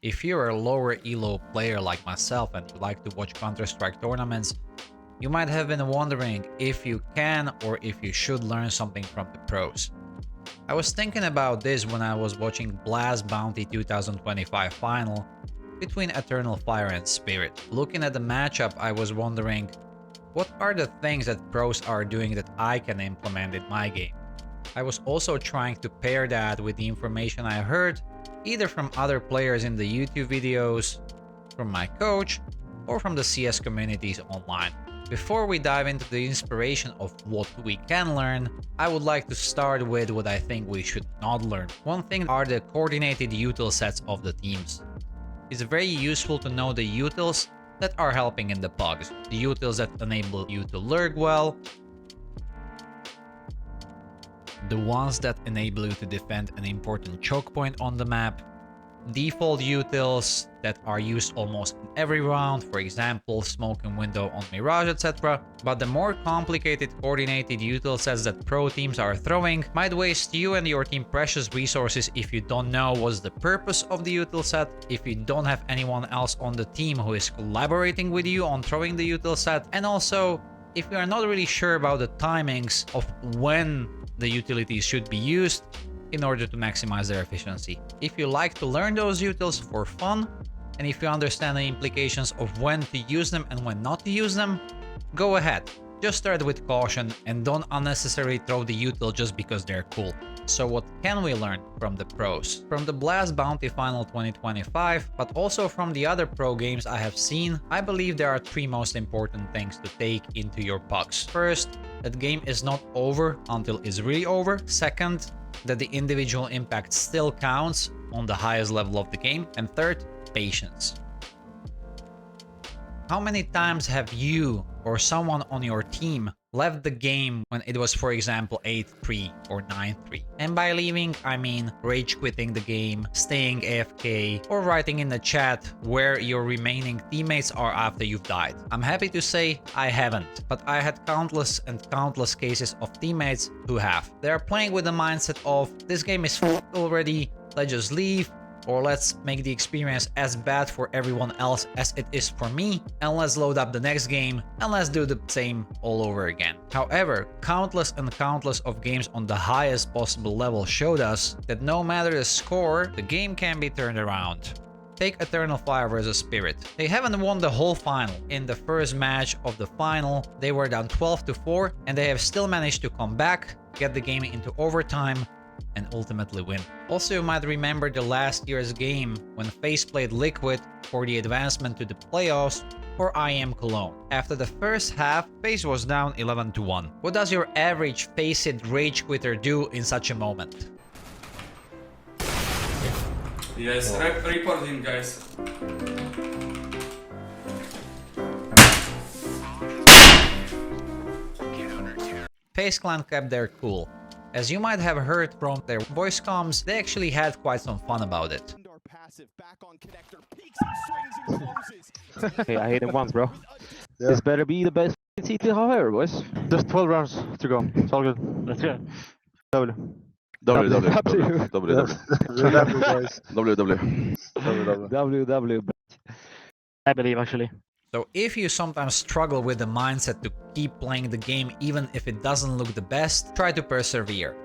If you're a lower elo player like myself and you like to watch Counter-Strike tournaments, you might have been wondering if you can or if you should learn something from the pros. I was thinking about this when I was watching Blast Bounty 2025 final between Eternal Fire and Spirit. Looking at the matchup, I was wondering, what are the things that pros are doing that I can implement in my game? I was also trying to pair that with the information I heard either from other players in the YouTube videos, from my coach, or from the CS communities online. Before we dive into the inspiration of what we can learn, I would like to start with what I think we should not learn. One thing are the coordinated util sets of the teams. It's very useful to know the utils that are helping in the pugs, the utils that enable you to lurk well, the ones that enable you to defend an important choke point on the map, default utils that are used almost in every round, for example, smoke and window on Mirage, etc. But the more complicated coordinated util sets that pro teams are throwing might waste you and your team precious resources if you don't know what's the purpose of the util set, if you don't have anyone else on the team who is collaborating with you on throwing the util set, and also if you are not really sure about the timings of when the utilities should be used in order to maximize their efficiency. If you like to learn those utils for fun, and if you understand the implications of when to use them and when not to use them, go ahead. Just start with caution and don't unnecessarily throw the util just because they're cool. So what can we learn from the pros? From the Blast Bounty Final 2025, but also from the other pro games I have seen, I believe there are three most important things to take into your pugs. First, that game is not over until it's really over. Second, that the individual impact still counts on the highest level of the game. And third, patience. How many times have you or someone on your team left the game when it was, for example, 8-3 or 9-3? And by leaving, I mean rage quitting the game, staying AFK, or writing in the chat where your remaining teammates are after you've died. I'm happy to say I haven't, but I had countless and countless cases of teammates who have. They're playing with the mindset of, this game is already, let's just leave, or let's make the experience as bad for everyone else as it is for me, and let's load up the next game and let's do the same all over again. However, countless and countless of games on the highest possible level showed us that no matter the score, the game can be turned around. Take Eternal Fire vs Spirit. They haven't won the whole final. In the first match of the final, they were down 12-4, and they have still managed to come back, get the game into overtime, and ultimately win. Also, you might remember the last year's game when FaZe played Liquid for the advancement to the playoffs for IM Cologne. After the first half, FaZe was down 11-1. What does your average FaZe rage quitter do in such a moment? Yes, report him, guys. FaZe Clan kept their cool. As you might have heard from their voice comms, they actually had quite some fun about it. Hey, I hit him once, bro. Yeah. This better be the best CT half ever, boys. Just 12 rounds to go. It's all good. Let's go. W. I believe, actually. So if you sometimes struggle with the mindset to keep playing the game even if it doesn't look the best, try to persevere.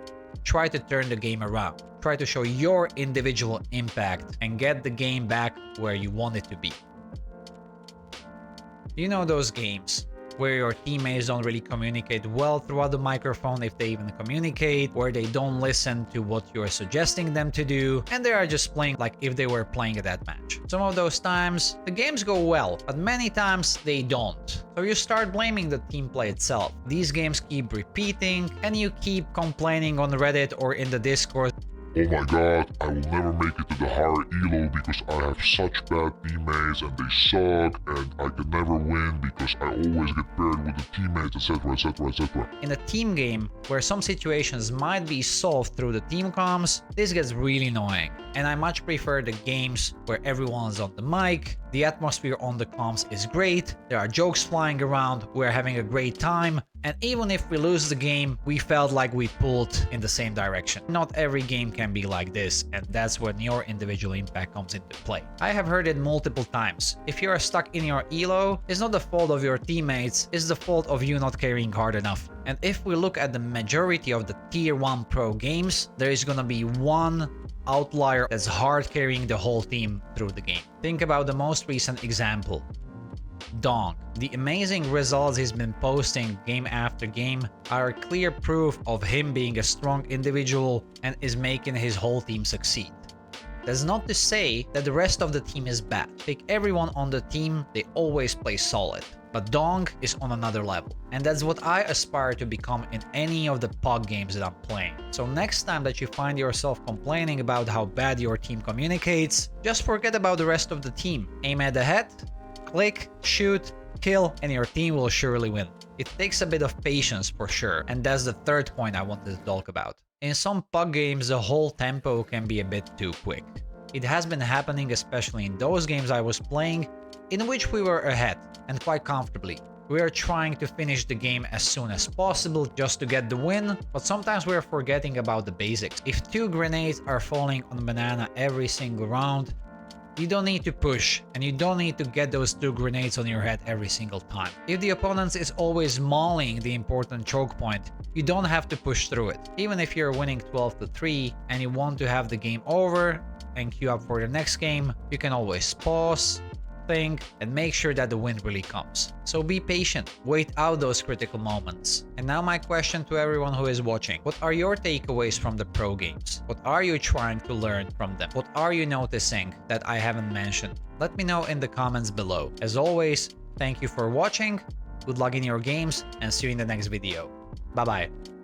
Try to turn the game around. Try to show your individual impact and get the game back where you want it to be. You know those games where your teammates don't really communicate well throughout the microphone, if they even communicate, where they don't listen to what you're suggesting them to do, and they are just playing like if they were playing a deathmatch. Some of those times, the games go well, but many times they don't. So you start blaming the team play itself. These games keep repeating, and you keep complaining on Reddit or in the Discord. Oh my god, I will never make it to the higher elo because I have such bad teammates and they suck and I can never win because I always get paired with the teammates, etc, etc, etc. In a team game, where some situations might be solved through the team comms, this gets really annoying. And I much prefer the games where everyone is on the mic, The atmosphere on the comms is great, there are jokes flying around, we're having a great time, and even if we lose the game, we felt like we pulled in the same direction. Not every game can be like this, and that's when your individual impact comes into play. I have heard it multiple times. If you are stuck in your elo, it's not the fault of your teammates, it's the fault of you not carrying hard enough. And if we look at the majority of the Tier 1 Pro games, there is gonna be one outlier that's hard carrying the whole team through the game. Think about the most recent example. Dong. The amazing results he's been posting game after game are clear proof of him being a strong individual and is making his whole team succeed. That's not to say that the rest of the team is bad. Take everyone on the team, they always play solid. But Dong is on another level. And that's what I aspire to become in any of the PUG games that I'm playing. So next time that you find yourself complaining about how bad your team communicates, just forget about the rest of the team. Aim at the head, click, shoot, kill, and your team will surely win. It takes a bit of patience for sure, and that's the third point I wanted to talk about. In some PUG games, the whole tempo can be a bit too quick. It has been happening especially in those games I was playing in which we were ahead, and quite comfortably. We are trying to finish the game as soon as possible just to get the win, but sometimes we are forgetting about the basics. If 2 grenades are falling on banana every single round, you don't need to push, and you don't need to get those 2 grenades on your head every single time. If the opponent is always mauling the important choke point, you don't have to push through it. Even if you're winning 12-3 and you want to have the game over and queue up for the next game, you can always pause, think, and make sure that the win really comes. So be patient, wait out those critical moments. And now my question to everyone who is watching: what are your takeaways from the pro games? What are you trying to learn from them? What are you noticing that I haven't mentioned? Let me know in the comments below. As always, thank you for watching, good luck in your games, and see you in the next video. Bye bye.